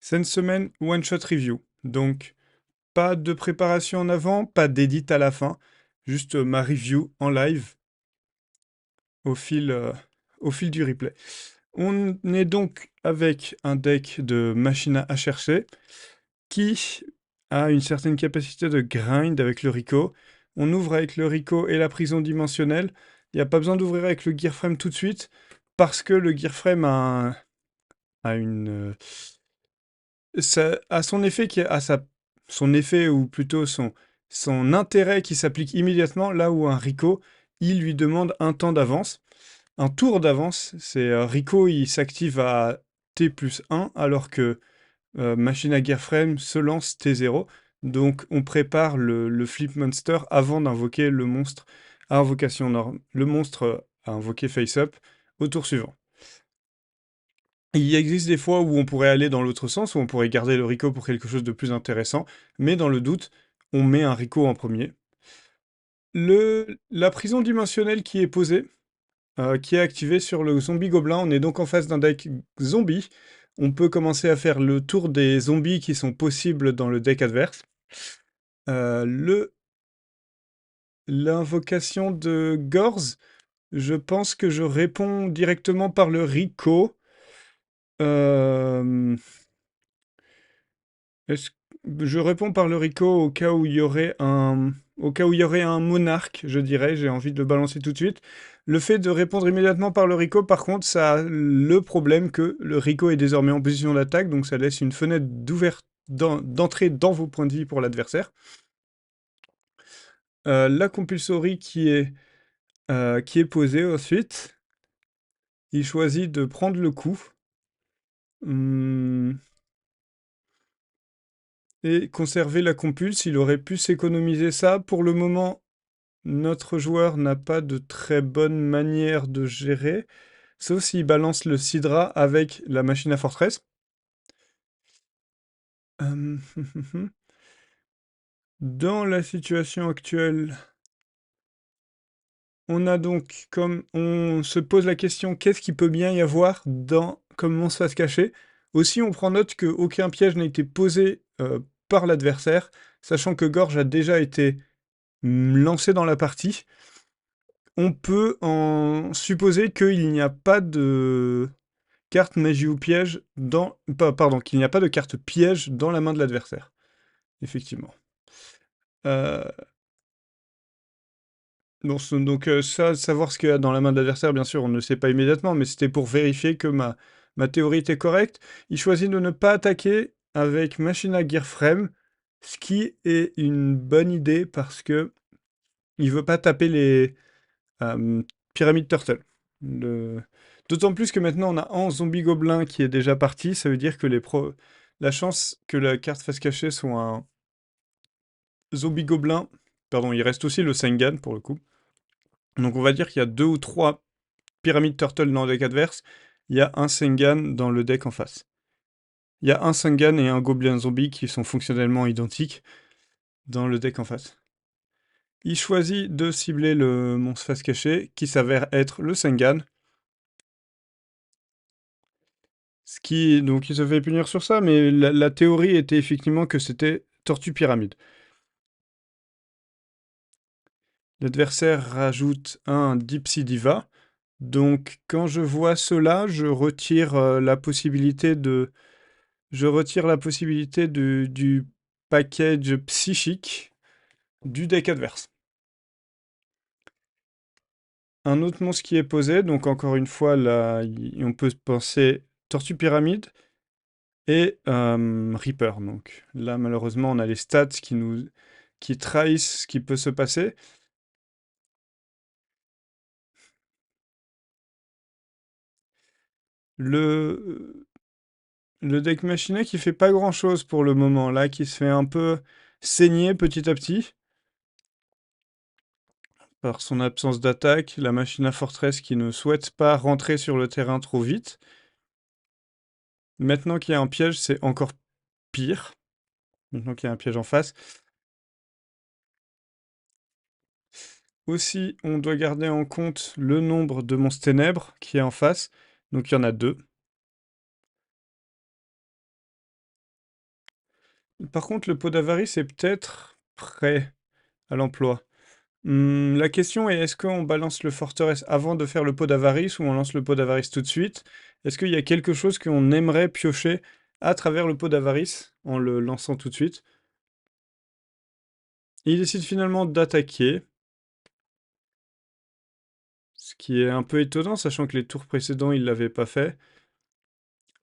C'est une semaine one-shot review. Donc, pas de préparation en avant, pas d'édit à la fin. Juste ma review en live au fil, euh, au fil du replay. On est donc avec un deck de machine à chercher qui a une certaine capacité de grind avec le Rico. On ouvre avec le Rico et la prison dimensionnelle. Il n'y a pas besoin d'ouvrir avec le Gearframe tout de suite parce que le Gearframe a une, ça a son effet son effet ou plutôt son intérêt qui s'applique immédiatement là où un Rico, il lui demande un temps d'avance, un tour d'avance. C'est Rico, il s'active à T plus 1 alors que Machine à Gearframe se lance T0. Donc on prépare le Flip Monster avant d'invoquer le monstre à invocation le monstre à invoquer face up au tour suivant. Il existe des fois où on pourrait aller dans l'autre sens, où on pourrait garder le Rico pour quelque chose de plus intéressant, mais dans le doute, on met un Rico en premier. La prison dimensionnelle qui est posée, qui est activée sur le zombie gobelin, on est donc en face d'un deck zombie. On peut commencer à faire le tour des zombies qui sont possibles dans le deck adverse. L'invocation de Gorz, je pense que je réponds directement par le Rico. Euh, Est-ce Je réponds par le Rico au cas où il y aurait un monarque, je dirais, j'ai envie de le balancer tout de suite. Le fait de répondre immédiatement par le Rico, par contre, ça a le problème que le Rico est désormais en position d'attaque, donc ça laisse une fenêtre d'entrée dans vos points de vie pour l'adversaire. La compulsory qui est posée ensuite, il choisit de prendre le coup. Hum, et conserver la compulse, il aurait pu s'économiser ça. Pour le moment, notre joueur n'a pas de très bonne manière de gérer, sauf s'il balance le Sidra avec la machine à forteresse. Euh, Dans la situation actuelle, on a donc, comme on se pose la question, qu'est-ce qu'il peut bien y avoir comme monstre face caché. Aussi, on prend note qu'aucun piège n'a été posé par l'adversaire, sachant que Gorge a déjà été lancé dans la partie. On peut en supposer qu'il n'y a pas de carte magie ou piège pardon, qu'il n'y a pas de carte piège dans la main de l'adversaire. Effectivement. Euh, savoir ce qu'il y a dans la main de l'adversaire, bien sûr, on ne le sait pas immédiatement, mais c'était pour vérifier que ma théorie était correcte. Il choisit de ne pas attaquer avec Machina Gearframe, ce qui est une bonne idée parce que il veut pas taper les euh, Pyramid Turtle. Le- D'autant plus que maintenant on a un zombie gobelin qui est déjà parti, ça veut dire que la chance que la carte fasse cacher soit un zombie gobelin, pardon, il reste aussi le Sengan pour le coup. Donc on va dire qu'il y a deux ou trois Pyramid Turtle dans le deck adverse, il y a un Sengan dans le deck en face. Il y a un Sengan et un gobelin zombie qui sont fonctionnellement identiques dans le deck en face. Il choisit de cibler le monstre face caché qui s'avère être le Sengan. Donc il se fait punir sur ça, mais la théorie était effectivement que c'était Tortue Pyramide. L'adversaire rajoute un Dipsy Diva. Donc quand je vois cela, je retire la possibilité du package psychique du deck adverse. Un autre monstre qui est posé, donc encore une fois, là, on peut penser Tortue Pyramide et Reaper. Donc là, malheureusement, on a les stats qui trahissent ce qui peut se passer. Le, le deck machiné qui fait pas grand chose pour le moment, là, qui se fait un peu saigner petit à petit par son absence d'attaque, la machine à forteresse qui ne souhaite pas rentrer sur le terrain trop vite. Maintenant qu'il y a un piège, c'est encore pire. Maintenant qu'il y a un piège en face. Aussi, on doit garder en compte le nombre de monstres ténèbres qui est en face. Donc il y en a deux. Par contre, le pot d'avarice est peut-être prêt à l'emploi. La question est, est-ce qu'on balance le forteresse avant de faire le pot d'avarice ou on lance le pot d'avarice tout de suite? Est-ce qu'il y a quelque chose qu'on aimerait piocher à travers le pot d'avarice en le lançant tout de suite? Il décide finalement d'attaquer, ce qui est un peu étonnant, sachant que les tours précédents, il l'avait pas fait.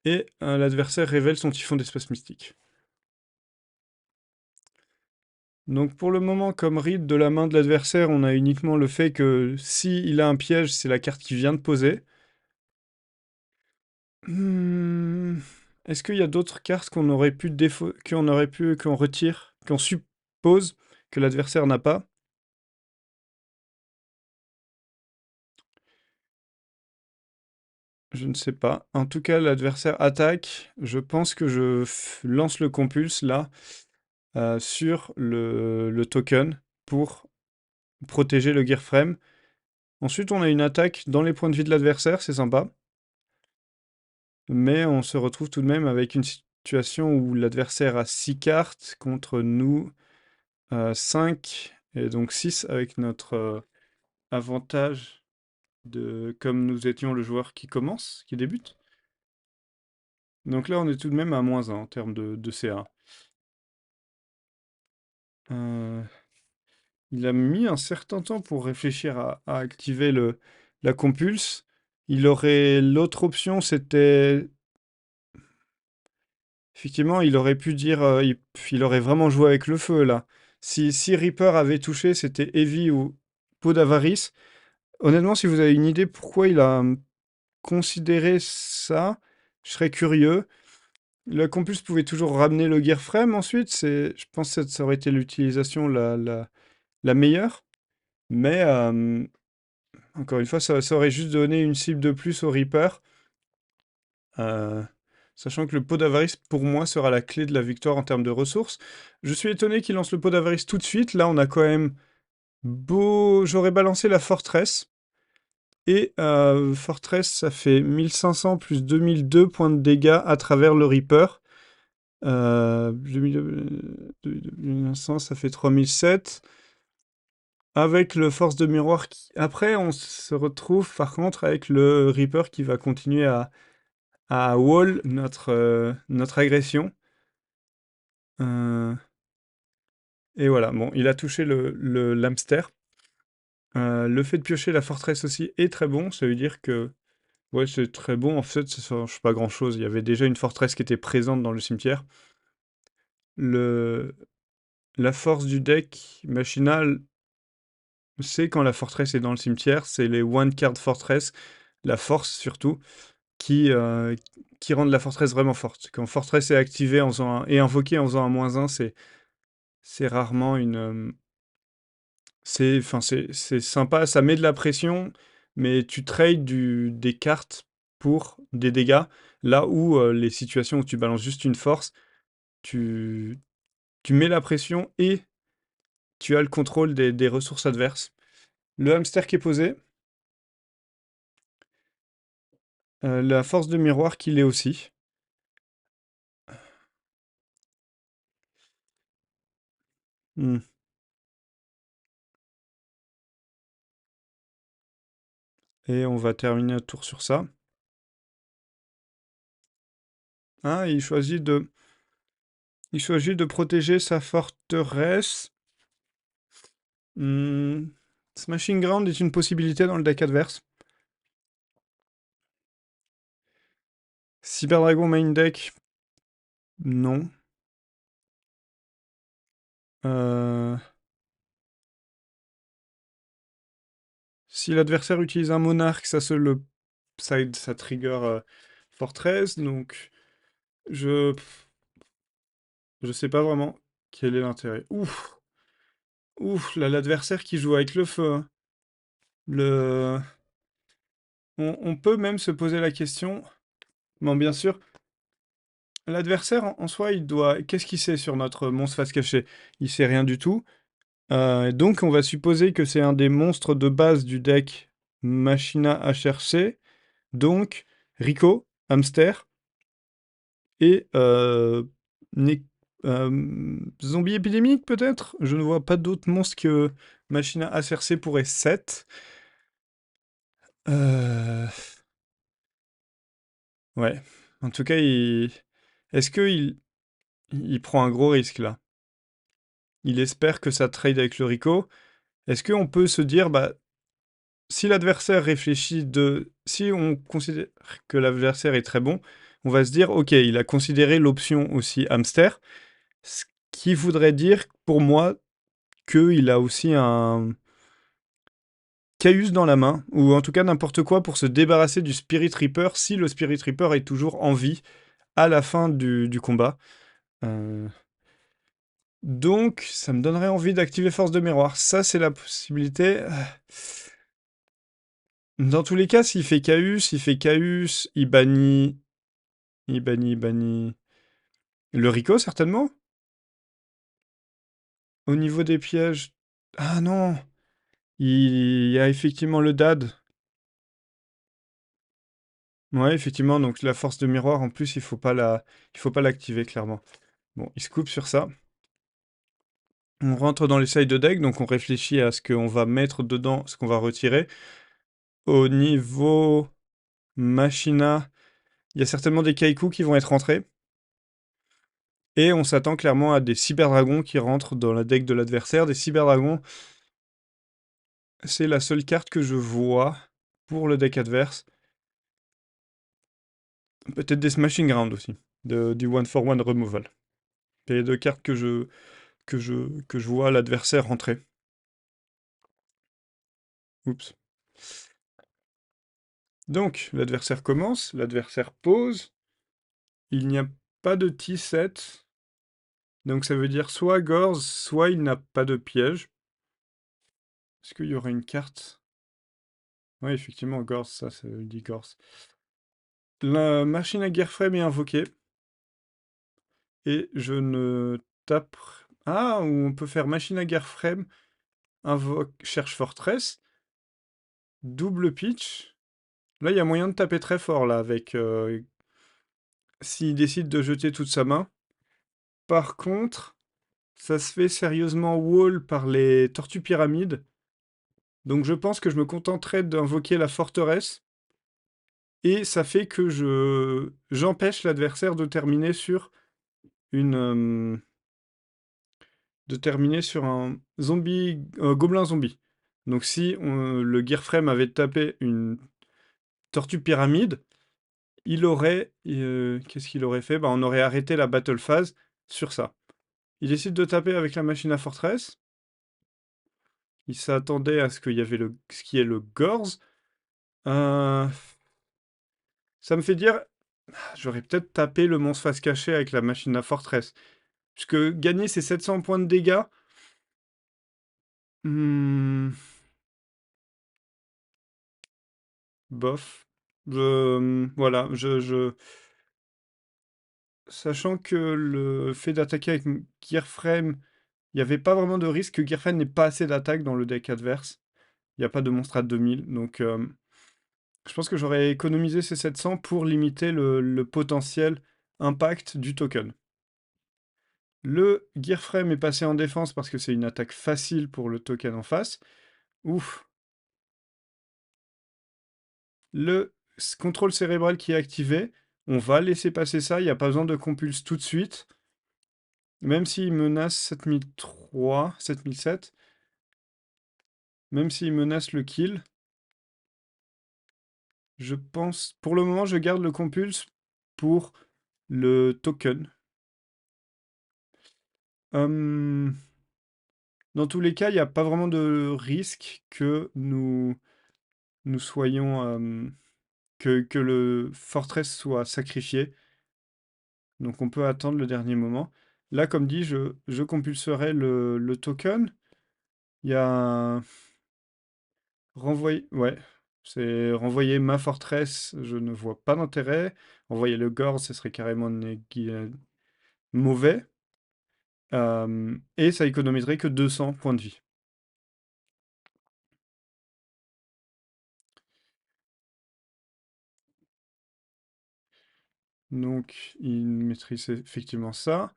Et l'adversaire révèle son typhon d'espace mystique. Donc pour le moment, comme ride de la main de l'adversaire, on a uniquement le fait que si il a un piège, c'est la carte qu'il vient de poser. Est-ce qu'il y a d'autres cartes qu'on aurait pu qu'on retire, qu'on suppose que l'adversaire n'a pas? Je ne sais pas. En tout cas, l'adversaire attaque. Je pense que lance le compulse là sur le token pour protéger le Gearframe. Ensuite, on a une attaque dans les points de vie de l'adversaire, c'est sympa. Mais on se retrouve tout de même avec une situation où l'adversaire a 6 cartes contre nous 5 et donc 6 avec notre avantage de comme nous étions le joueur qui commence, qui débute. Donc là, on est tout de même à -1 en termes de CA. Euh, il a mis un certain temps pour réfléchir à activer la compulse. Il aurait l'autre option, c'était effectivement, il aurait pu dire, il aurait vraiment joué avec le feu là. Si Reaper avait touché, c'était Heavy ou Peau d'Avarice. Honnêtement, si vous avez une idée pourquoi il a considéré ça, je serais curieux. La Compulse pouvait toujours ramener le Gearframe ensuite, je pense que ça aurait été l'utilisation la meilleure. Mais encore une fois, ça aurait juste donné une cible de plus au Reaper. Euh, Sachant que le pot d'avarice, pour moi, sera la clé de la victoire en termes de ressources. Je suis étonné qu'il lance le pot d'avarice tout de suite. Là, on a quand même beau... J'aurais balancé la forteresse. Et forteresse, ça fait 1500 plus 2002 points de dégâts à travers le Reaper. 2100, ça fait 3007. Avec le force de miroir qui... Après, on se retrouve par contre avec le Reaper qui va continuer à wall notre agression. Euh, Et voilà, bon, il a touché l'hamster. Le fait de piocher la forteresse aussi est très bon, ça veut dire que... Ouais, c'est très bon, en fait, ça change pas grand-chose. Il y avait déjà une forteresse qui était présente dans le cimetière. Le... La force du deck machinal, c'est quand la forteresse est dans le cimetière, c'est les one card fortress, la force surtout, qui rendent la forteresse vraiment forte. Quand forteresse est activée et invoquée en faisant un -1, c'est rarement une... enfin, c'est sympa, ça met de la pression, mais tu trades des cartes pour des dégâts, là où les situations où tu balances juste une force, tu, tu mets la pression et tu as le contrôle des ressources adverses. Le hamster qui est posé, la force de miroir qui l'est aussi. Hmm. Et on va terminer notre tour sur ça. Ah, il choisit de protéger sa forteresse. Hmm. Smashing Ground est une possibilité dans le deck adverse. Cyberdragon main deck, non. Euh, Si l'adversaire utilise un monarque, ça trigger Fortress, donc je je sais pas vraiment quel est l'intérêt. Ouf, là l'adversaire qui joue avec le feu, hein. Le on peut même se poser la question, bon bien sûr, l'adversaire en soi, il doit qu'est-ce qu'il sait sur notre monstre face cachée? Il sait rien du tout. Donc on va supposer que c'est un des monstres de base du deck Machina HRC, donc Rico, Hamster, et Zombie épidémique, peut-être? Je ne vois pas d'autres monstres que Machina ACRC pourrait 7. Euh, Ouais. En tout cas, est-ce qu'il prend un gros risque là? Il espère que ça trade avec le Rico. Est-ce qu'on peut se dire, bah, si l'adversaire réfléchit si on considère que l'adversaire est très bon, on va se dire, ok, il a considéré l'option aussi hamster, ce qui voudrait dire pour moi qu'il a aussi un Caius dans la main, ou en tout cas n'importe quoi pour se débarrasser du Spirit Reaper si le Spirit Reaper est toujours en vie à la fin du combat. Euh, Donc, ça me donnerait envie d'activer Force de Miroir. Ça, c'est la possibilité. Dans tous les cas, s'il fait Caius, il bannit le Rico, certainement. Au niveau des pièges... Ah non, il y a effectivement le dad. Ouais, effectivement, donc la Force de Miroir, en plus, il faut pas l'activer, clairement. Bon, il se coupe sur ça. On rentre dans les side de deck, donc on réfléchit à ce qu'on va mettre dedans, ce qu'on va retirer. Au niveau Machina, il y a certainement des Kaiku qui vont être rentrés. Et on s'attend clairement à des cyberdragons qui rentrent dans la deck de l'adversaire. Des cyberdragons, c'est la seule carte que je vois pour le deck adverse. Peut-être des Smashing Ground aussi, du one for one removal. C'est les deux cartes que je vois l'adversaire rentrer. Oups. Donc, l'adversaire commence, l'adversaire pose. Il n'y a pas de T7. Donc ça veut dire soit Gorz, soit il n'a pas de piège. Est-ce qu'il y aurait une carte? Oui, effectivement, Gorz, ça dit Gorz. La machine à guerre frame est invoquée. Et je ne tape... Ah, ou on peut faire machine à guerre frame, invoque, cherche forteresse, double pitch. Là, il y a moyen de taper très fort, là, avec... s'il décide de jeter toute sa main. Par contre, ça se fait sérieusement wall par les tortues pyramides. Donc je pense que je me contenterai d'invoquer la forteresse. Et ça fait que j'empêche l'adversaire une... de terminer sur un gobelin zombie. Donc si le Gearframe avait tapé une tortue pyramide, qu'est-ce qu'il aurait fait? Bah, on aurait arrêté la battle phase sur ça. Il décide de taper avec la machine à forteresse. Il s'attendait à ce qui est le Gorz. Euh, Ça me fait dire, j'aurais peut-être tapé le monstre face cachée avec la machine à forteresse. Puisque gagner ces 700 points de dégâts... hmm, bof. Voilà, sachant que le fait d'attaquer avec Gearframe, il n'y avait pas vraiment de risque que Gearframe n'ait pas assez d'attaque dans le deck adverse. Il n'y a pas de monstre à 2000, donc je pense que j'aurais économisé ces 700 pour limiter le potentiel impact du token. Le Gearframe est passé en défense parce que c'est une attaque facile pour le token en face. Ouf. Le contrôle cérébral qui est activé, on va laisser passer ça, il n'y a pas besoin de compulse tout de suite. Même s'il menace 7003, 7007, même s'il menace le kill, je pense... Pour le moment, je garde le compulse pour le token. Hum, Dans tous les cas, il n'y a pas vraiment de risque que nous soyons... que le fortress soit sacrifié. Donc on peut attendre le dernier moment. Là, comme dit, je compulserai le token. Il y a un... Renvoyer... Ouais. C'est renvoyer ma forteresse, je ne vois pas d'intérêt. Envoyer le gore, ce serait carrément mauvais. Et ça économiserait que 200 points de vie. Donc, il maîtrise effectivement ça.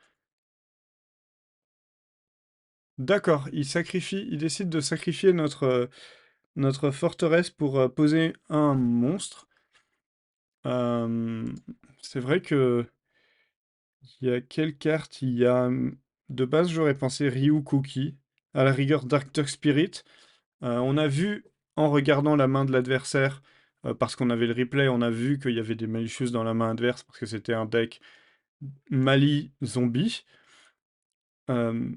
D'accord, il décide de sacrifier notre forteresse pour poser un monstre. Euh, c'est vrai que il y a quelle carte? Il y a de base j'aurais pensé Ryu Kuki, à la rigueur Dark Dark Spirit. On a vu en regardant la main de l'adversaire, parce qu'on avait le replay, on a vu qu'il y avait des malicious dans la main adverse parce que c'était un deck Mali zombie. Euh,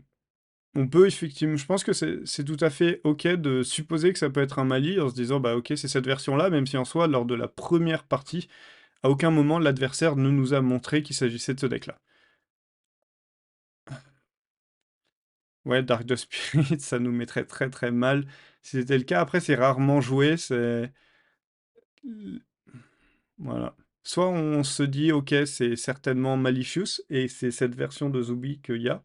On peut effectivement, je pense que c'est tout à fait ok de supposer que ça peut être un Mali en se disant bah ok c'est cette version-là, même si en soi lors de la première partie, à aucun moment l'adversaire ne nous a montré qu'il s'agissait de ce deck-là. Ouais, Dark the Spirit, ça nous mettrait très très mal si c'était le cas. Après c'est rarement joué, c'est voilà. Soit on se dit ok c'est certainement Malicious et c'est cette version de Zubi qu'il y a.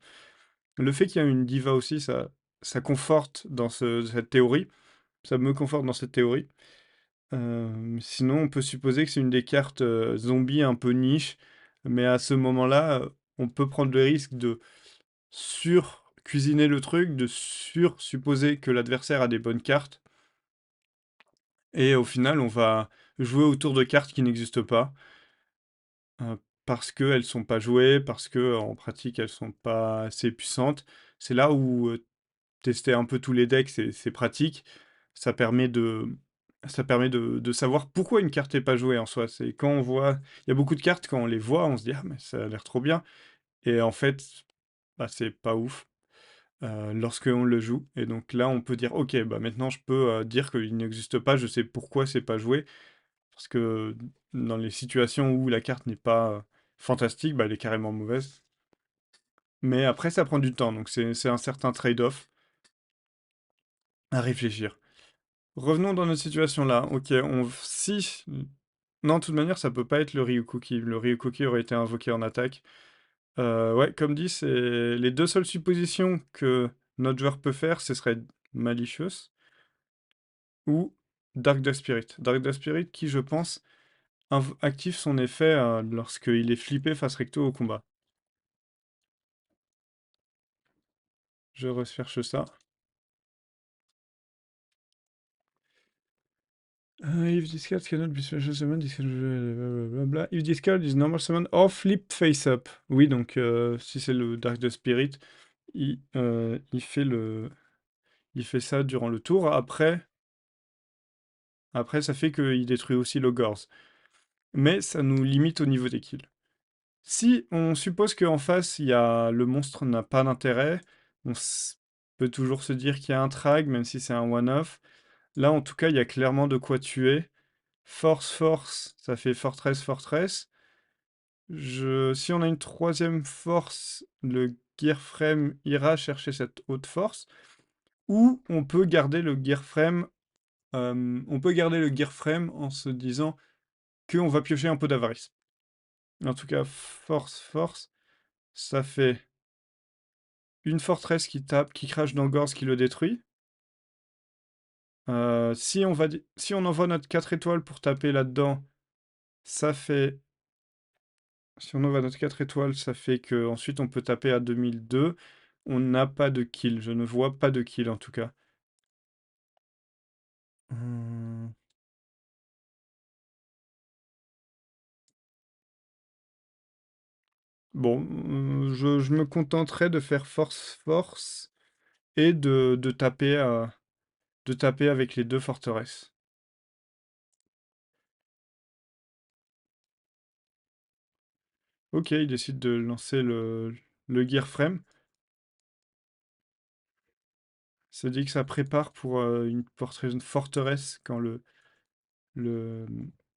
Le fait qu'il y a une diva aussi, ça conforte dans cette théorie. Ça me conforte dans cette théorie. Sinon, on peut supposer que c'est une des cartes zombies un peu niche, mais à ce moment-là, on peut prendre le risque de sur-cuisiner le truc, de sur-supposer que l'adversaire a des bonnes cartes, et au final, on va jouer autour de cartes qui n'existent pas, euh, parce qu'elles sont pas jouées, parce que en pratique, elles sont pas assez puissantes. C'est là où tester un peu tous les decks, c'est pratique. Ça permet de savoir pourquoi une carte n'est pas jouée en soi. C'est quand on voit. Il y a beaucoup de cartes, quand on les voit, on se dit ah, mais ça a l'air trop bien. Et en fait, bah, c'est pas ouf lorsqu'on le joue. Et donc là, on peut dire ok, bah maintenant je peux dire qu'il n'existe pas, je sais pourquoi c'est pas joué. Parce que dans les situations où la carte n'est pas fantastique, bah, elle est carrément mauvaise. Mais après, ça prend du temps, donc c'est un certain trade-off à réfléchir. Revenons dans notre situation là. Ok, si... Non, de toute manière, ça peut pas être le Ryukuki. Le Ryukuki aurait été invoqué en attaque. Ouais, comme dit, c'est les deux seules suppositions que notre joueur peut faire, ce serait Malicious ou Dark Death Spirit. Dark Death Spirit qui, je pense, active son effet lorsqu'il est flippé face recto au combat. Je recherche ça. If this card cannot be special summon, this card... blablabla. If this card is normal summon or flip face up. Oui, donc si c'est le Dark the Spirit, il fait il fait ça durant le tour. Après ça fait qu'il détruit aussi l'Ogors. Mais ça nous limite au niveau des kills. Si on suppose qu'en face, le monstre n'a pas d'intérêt, peut toujours se dire qu'il y a un trag, même si c'est un one-off. Là, en tout cas, il y a clairement de quoi tuer. Force, force, ça fait fortress, fortress. Si on a une troisième force, le Gearframe ira chercher cette haute force. Ou on peut garder le Gearframe en se disant qu'on va piocher un peu d'avarice. En tout cas, force, force, ça fait une forteresse qui tape, qui crache dans Gorz, qui le détruit. Si on envoie notre 4 étoiles pour taper là-dedans, ça fait Si on envoie notre 4 étoiles, ça fait que ensuite on peut taper à 2002. On n'a pas de kill. Je ne vois pas de kill en tout cas. Hum, Bon, je me contenterai de faire force-force et de taper avec les deux forteresses. Ok, il décide de lancer le Gearframe. Ça dit que ça prépare pour une forteresse le,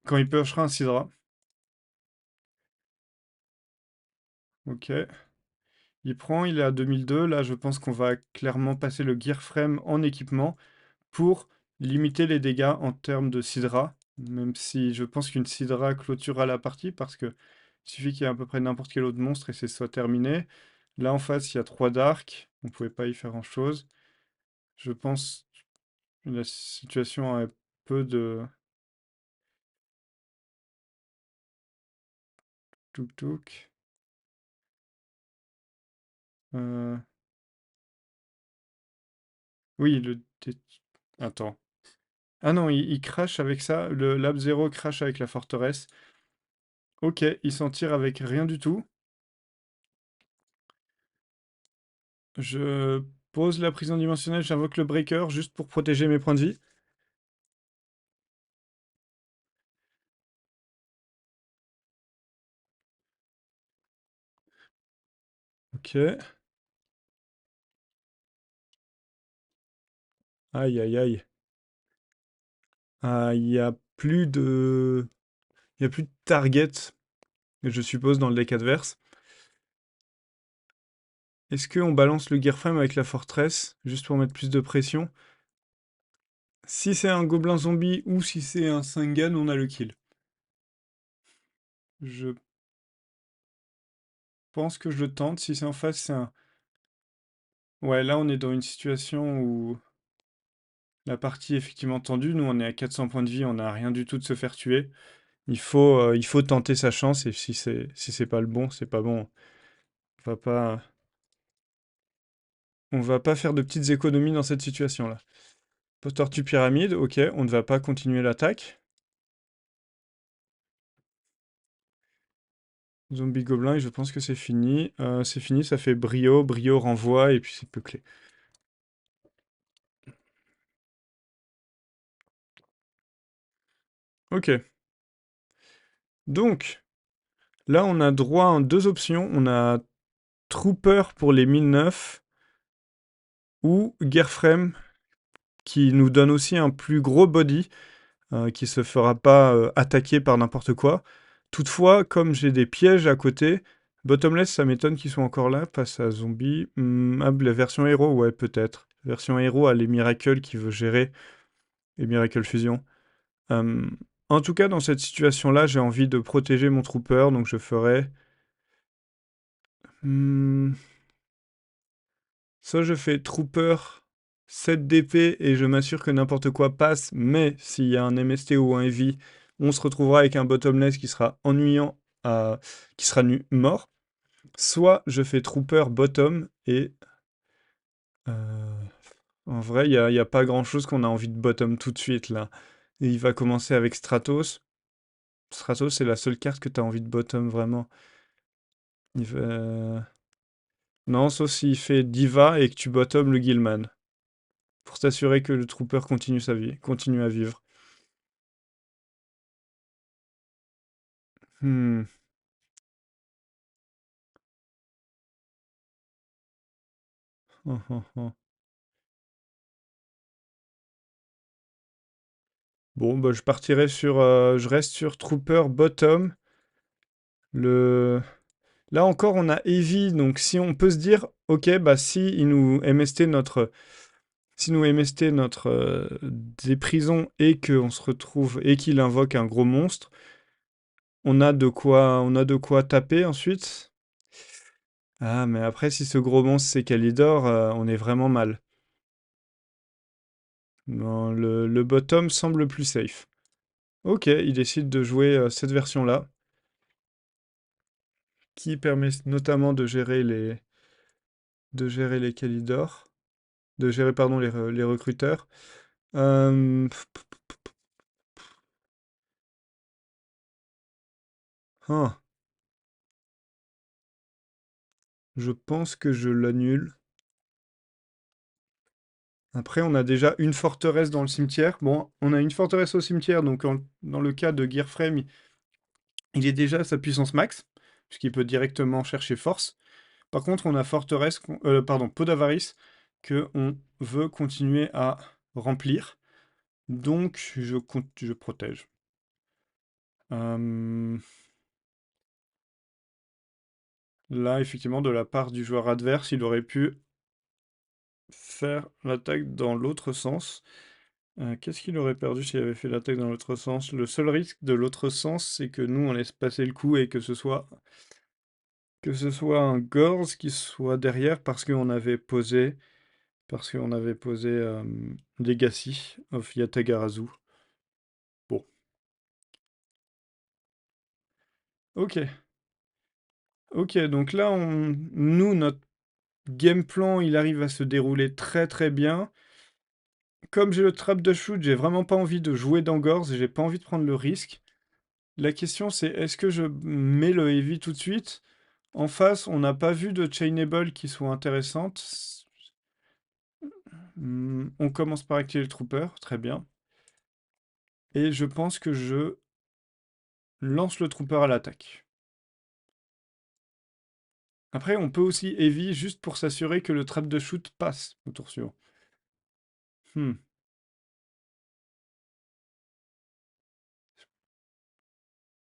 quand il piochera un Sidra. Ok. Il est à 2002. Là, je pense qu'on va clairement passer le Gearframe en équipement pour limiter les dégâts en termes de Sidra. Même si je pense qu'une Sidra clôturera la partie parce que il suffit qu'il y ait à peu près n'importe quel autre monstre et c'est soit terminé. Là, en face, il y a 3 darks. On pouvait pas y faire grand-chose. Je pense que la situation a un peu de... Touk touk. Oui, attends. Ah non, il crache avec ça. Le Lab Zero crache avec la forteresse. Ok, il s'en tire avec rien du tout. Je pose la prison dimensionnelle, j'invoque le Breaker juste pour protéger mes points de vie. Ok. Aïe, aïe, aïe. Ah, il y a plus de... Il y a plus de target, je suppose, dans le deck adverse. Est-ce qu'on balance le Gearframe avec la forteresse, juste pour mettre plus de pression? Si c'est un gobelin zombie ou si c'est un Sangan, on a le kill. Je pense que je le tente. Si c'est en face, c'est un... Ouais, là, on est dans une situation où la partie est effectivement tendue. Nous, on est à 400 points de vie, on n'a rien du tout de se faire tuer. Il faut tenter sa chance, et si c'est pas le bon, c'est pas bon. On va pas, on va pas faire de petites économies dans cette situation-là. Tortue pyramide, ok, on ne va pas continuer l'attaque. Zombie gobelin, et je pense que c'est fini. C'est fini, ça fait brio, brio renvoie, et puis c'est peuclé. Ok. Donc, là, on a droit à deux options. On a Trooper pour les 1009 ou Gearframe qui nous donne aussi un plus gros body qui se fera pas attaquer par n'importe quoi. Toutefois, comme j'ai des pièges à côté, Bottomless, ça m'étonne qu'ils soient encore là face à Zombie. La version héros, ouais, peut-être. Version héros a les Miracles qui veut gérer, les Miracle Fusion. Euh, En tout cas, dans cette situation-là, j'ai envie de protéger mon Trooper, donc je ferai... Hmm, soit je fais Trooper 7 d'épée et je m'assure que n'importe quoi passe, mais s'il y a un MST ou un Heavy, on se retrouvera avec un bottomless qui sera ennuyant, qui sera mort. Soit je fais Trooper bottom et euh, en vrai, il y a pas grand-chose qu'on a envie de bottom tout de suite là. Et il va commencer avec Stratos. Stratos, c'est la seule carte que tu as envie de bottom vraiment. Il va... Non, sauf s'il fait Diva et que tu bottom le Gilman. Pour t'assurer que le Trooper continue sa vie, continue à vivre. Hmm. Oh, oh, oh. Bon, bah, je partirai sur. Je reste sur Trooper Bottom. Le... Là encore, on a Heavy, donc si on peut se dire, ok, bah si il nous MST notre. Si nous MST notre des prisons et qu'on se retrouve et qu'il invoque un gros monstre, on a de quoi taper ensuite. Ah, mais après, si ce gros monstre c'est Kalidor, on est vraiment mal. Non, le bottom semble plus safe. Ok, il décide de jouer cette version-là, qui permet notamment de gérer les Kalidor, de gérer, pardon, les recruteurs. Euh, ah, je pense que je l'annule. Après, on a déjà une forteresse dans le cimetière. Bon, on a une forteresse au cimetière, donc dans le cas de Gearframe, il est déjà à sa puissance max, puisqu'il peut directement chercher force. Par contre, on a forteresse, pardon, pot d'avarice, que on veut continuer à remplir. Donc, je protège. Euh, Là, effectivement, de la part du joueur adverse, il aurait pu faire l'attaque dans l'autre sens. Qu'est-ce qu'il aurait perdu s'il avait fait l'attaque dans l'autre sens? Le seul risque de l'autre sens, c'est que nous, on laisse passer le coup et que ce soit un Gorz qui soit derrière parce qu'on avait posé Legacy of Yatagarazu. Bon, ok. Ok, donc là, nous, notre game plan, il arrive à se dérouler très très bien. Comme j'ai le trap de shoot, j'ai vraiment pas envie de jouer dans Gorz et j'ai pas envie de prendre le risque. La question c'est est-ce que je mets le heavy tout de suite? En face, on n'a pas vu de chainable qui soit intéressante. On commence par activer le trooper, très bien. Et je pense que je lance le trooper à l'attaque. Après, on peut aussi heavy juste pour s'assurer que le trap de shoot passe au tour suivant. Hmm.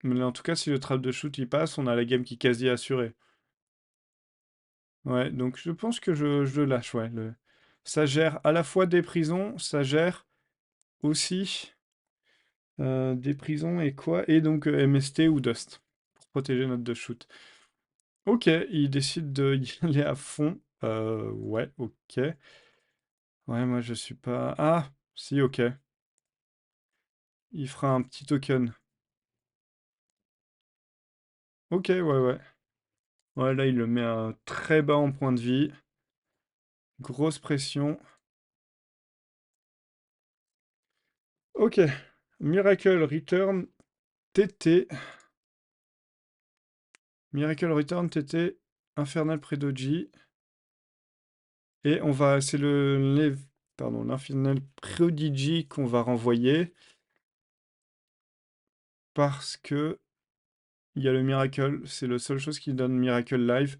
Mais en tout cas, si le trap de shoot il passe, on a la game qui est quasi assurée. Ouais, donc je pense que je le lâche, ouais. Ça gère à la fois des prisons, ça gère aussi des prisons et quoi? Et donc MST ou Dust, pour protéger notre de shoot. Ok, il décide de y aller à fond. Ouais, ok. Ouais, moi je suis pas... Ah, si, ok. Il fera un petit token. Ok, ouais, ouais. Ouais, là il le met très bas en point de vie. Grosse pression. Ok. Miracle Return TT. Miracle Return TT. Infernal Prodigy. Et on va... C'est pardon, l'Infernal Prodigy qu'on va renvoyer. Parce que il y a le Miracle. C'est la seule chose qui donne Miracle Live.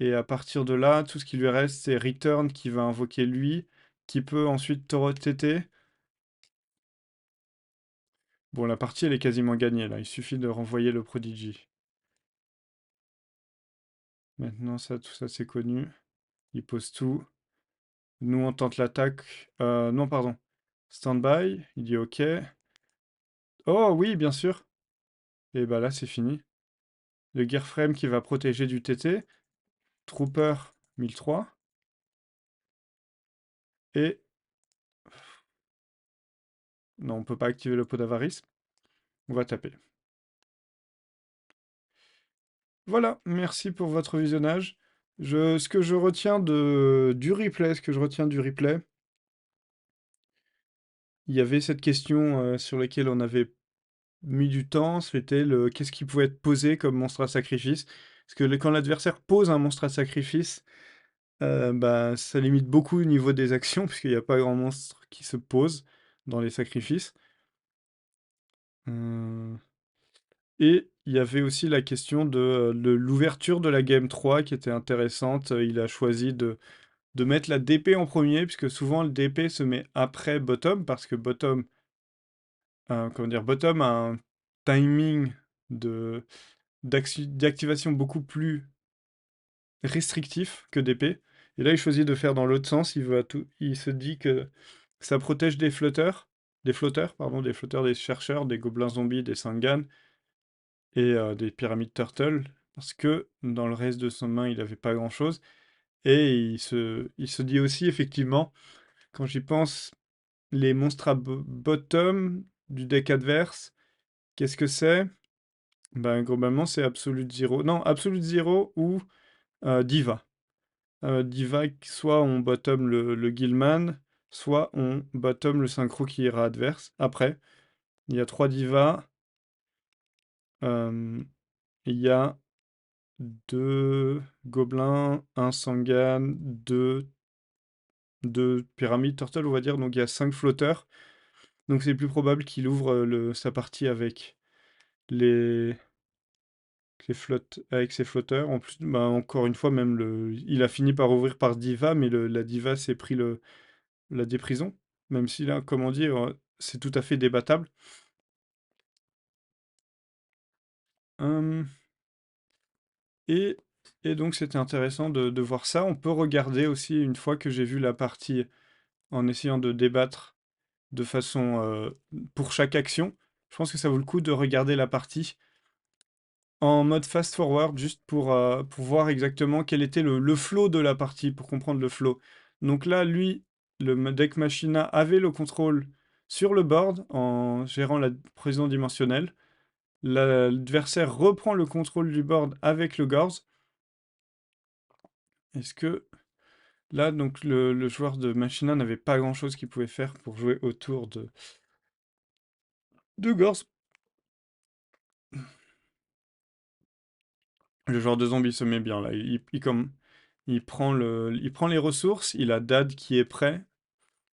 Et à partir de là, tout ce qui lui reste, c'est Return qui va invoquer lui, qui peut ensuite Torot TT. Bon, la partie, elle est quasiment gagnée, là. Il suffit de renvoyer le Prodigy. Maintenant, ça, tout ça, c'est connu. Il pose tout. Nous, on tente l'attaque. Non, pardon. Stand-by. Il dit OK. Oh, oui, bien sûr. Et bah là, c'est fini. Le Gearframe qui va protéger du TT. Trooper 1003. Et... Non, on peut pas activer le pot d'avarice. On va taper. Voilà, merci pour votre visionnage. Ce que je retiens du replay, il y avait cette question sur laquelle on avait mis du temps, c'était le qu'est-ce qui pouvait être posé comme monstre à sacrifice. Parce que quand l'adversaire pose un monstre à sacrifice, bah, ça limite beaucoup au niveau des actions, puisqu'il n'y a pas grand monstre qui se pose dans les sacrifices. Euh, Et il y avait aussi la question de l'ouverture de la Game 3 qui était intéressante. Il a choisi de mettre la DP en premier, puisque souvent le DP se met après bottom, parce que comment dire, bottom a un timing de d'activation beaucoup plus restrictif que DP. Et là, il choisit de faire dans l'autre sens. Il se dit que ça protège des flotteurs, des chercheurs, des gobelins zombies, des Sangan et des pyramides turtle, parce que dans le reste de son main, il n'avait pas grand-chose. Et il se dit aussi, effectivement, quand j'y pense, les monstres à bottom du deck adverse, qu'est-ce que c'est? Ben, globalement, c'est Absolute Zero. Non, Absolute Zero ou Diva. Diva, soit on bottom le Guilman, soit on bottom le synchro qui ira adverse. Après, il y a 3 divas. Il y a 2 gobelins, un sangan, 2 pyramides turtle, on va dire. Donc il y a 5 flotteurs. Donc c'est plus probable qu'il ouvre sa partie avec les, avec ses flotteurs. En plus, bah, encore une fois, même il a fini par ouvrir par Diva, mais la Diva s'est pris la déprison. Même si là, comment dire, c'est tout à fait débattable. Hum, et, et donc c'était intéressant de voir ça. On peut regarder aussi, une fois que j'ai vu la partie, en essayant de débattre de façon pour chaque action, je pense que ça vaut le coup de regarder la partie en mode fast forward, juste pour voir exactement quel était le flow de la partie, pour comprendre le flow. Donc là, lui, le deck Machina avait le contrôle sur le board en gérant la précision dimensionnelle. L'adversaire reprend le contrôle du board avec le Gorz. Est-ce que Là, donc, le joueur de Machina n'avait pas grand-chose qu'il pouvait faire pour jouer autour de Gorz. Le joueur de zombie se met bien là. Il prend les ressources. Il a Dad qui est prêt.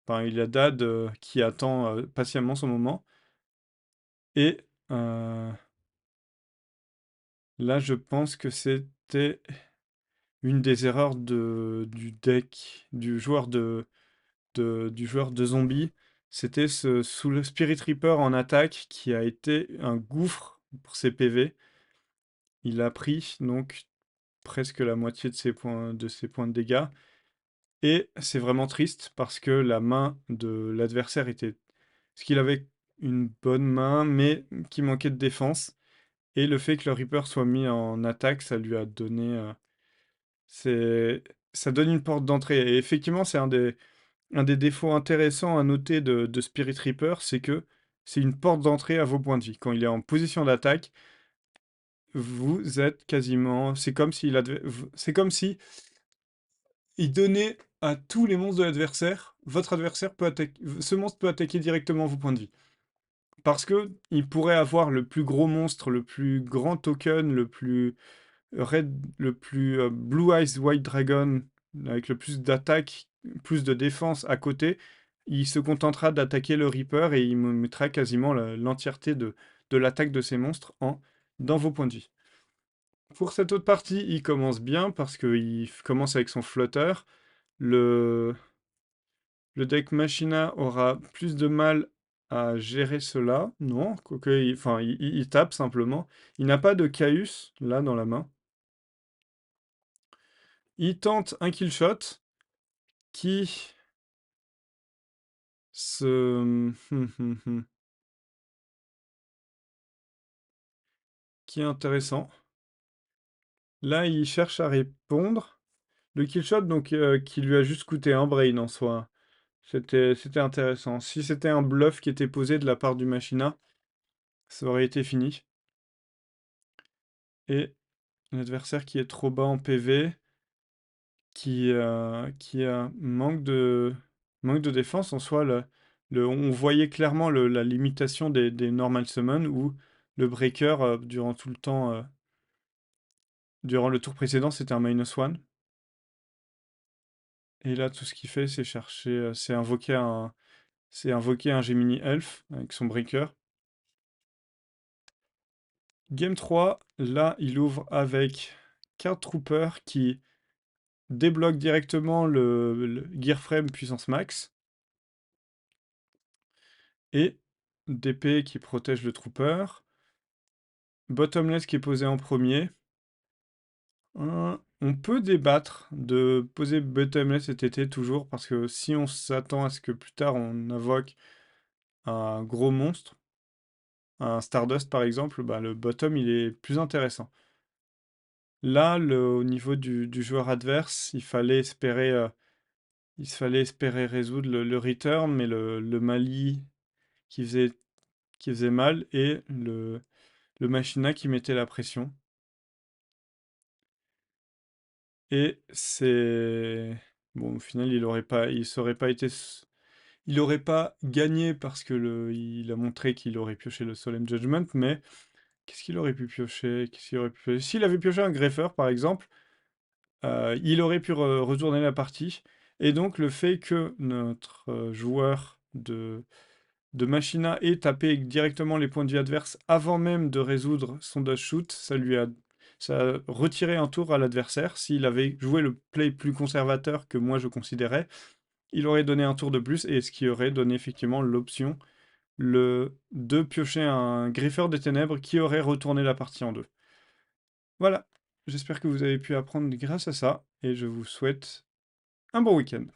Enfin, il a Dad qui attend patiemment son moment. Et là, je pense que c'était une des erreurs du deck du joueur de zombie. C'était sous le Spirit Reaper en attaque qui a été un gouffre pour ses PV. Il a pris donc presque la moitié de ses points de dégâts. Et c'est vraiment triste parce que la main de l'adversaire était... Parce qu'il avait une bonne main, mais qui manquait de défense. Et le fait que le Reaper soit mis en attaque, ça lui a donné... c'est... Ça donne une porte d'entrée. Et effectivement, c'est un des défauts intéressants à noter de Spirit Reaper, c'est que c'est une porte d'entrée à vos points de vie. Quand il est en position d'attaque, vous êtes quasiment... C'est comme si il donnait à tous les monstres de l'adversaire, votre adversaire peut attaquer, ce monstre peut attaquer directement vos points de vie. Parce que il pourrait avoir le plus gros monstre, le plus grand token, le plus le plus Blue Eyes White Dragon, avec le plus d'attaque, plus de défense à côté. Il se contentera d'attaquer le Reaper et il me mettra quasiment l'entièreté de l'attaque de ces monstres dans vos points de vie. Pour cette autre partie, il commence bien parce qu'il commence avec son flotteur. Le, le deck Machina aura plus de mal à gérer cela. Non, quoique, enfin, il tape simplement. Il n'a pas de Caius, là, dans la main. Il tente un kill shot qui se... qui est intéressant. Là, il cherche à répondre. Le kill shot, donc, qui lui a juste coûté un brain en soi. C'était intéressant. Si c'était un bluff qui était posé de la part du Machina, ça aurait été fini. Et l'adversaire qui est trop bas en PV, qui a manque de défense en soi. On voyait clairement la limitation des normal summon où le breaker, durant tout le temps, durant le tour précédent, c'était un -1. Et là, tout ce qu'il fait, c'est chercher, c'est invoquer un Gemini Elf avec son breaker. Game 3, là, il ouvre avec Card Trooper qui débloque directement le Gearframe puissance max. Et d'épée qui protège le trooper. Bottomless qui est posé en premier. On peut débattre de poser Bottomless cet été toujours, parce que si on s'attend à ce que plus tard on invoque un gros monstre, un Stardust par exemple, bah, le bottom il est plus intéressant. Là, au niveau du joueur adverse, il fallait espérer résoudre le return, mais le Mali qui faisait mal, et le Machina qui mettait la pression. Et c'est... Bon, au final, il aurait pas gagné parce que il a montré qu'il aurait pioché le Solemn Judgment, mais qu'est-ce qu'il aurait pu piocher? Qu'est-ce qu'il aurait pu piocher? S'il avait pioché un Greffeur, par exemple, il aurait pu retourner la partie. Et donc, le fait que notre joueur de Machina ait tapé directement les points de vie adverses avant même de résoudre son dodge shoot, ça a retiré un tour à l'adversaire. S'il avait joué le play plus conservateur que moi je considérais, il aurait donné un tour de plus, et ce qui aurait donné effectivement l'option de piocher un Griffeur des Ténèbres qui aurait retourné la partie en deux. Voilà, j'espère que vous avez pu apprendre grâce à ça, et je vous souhaite un bon week-end.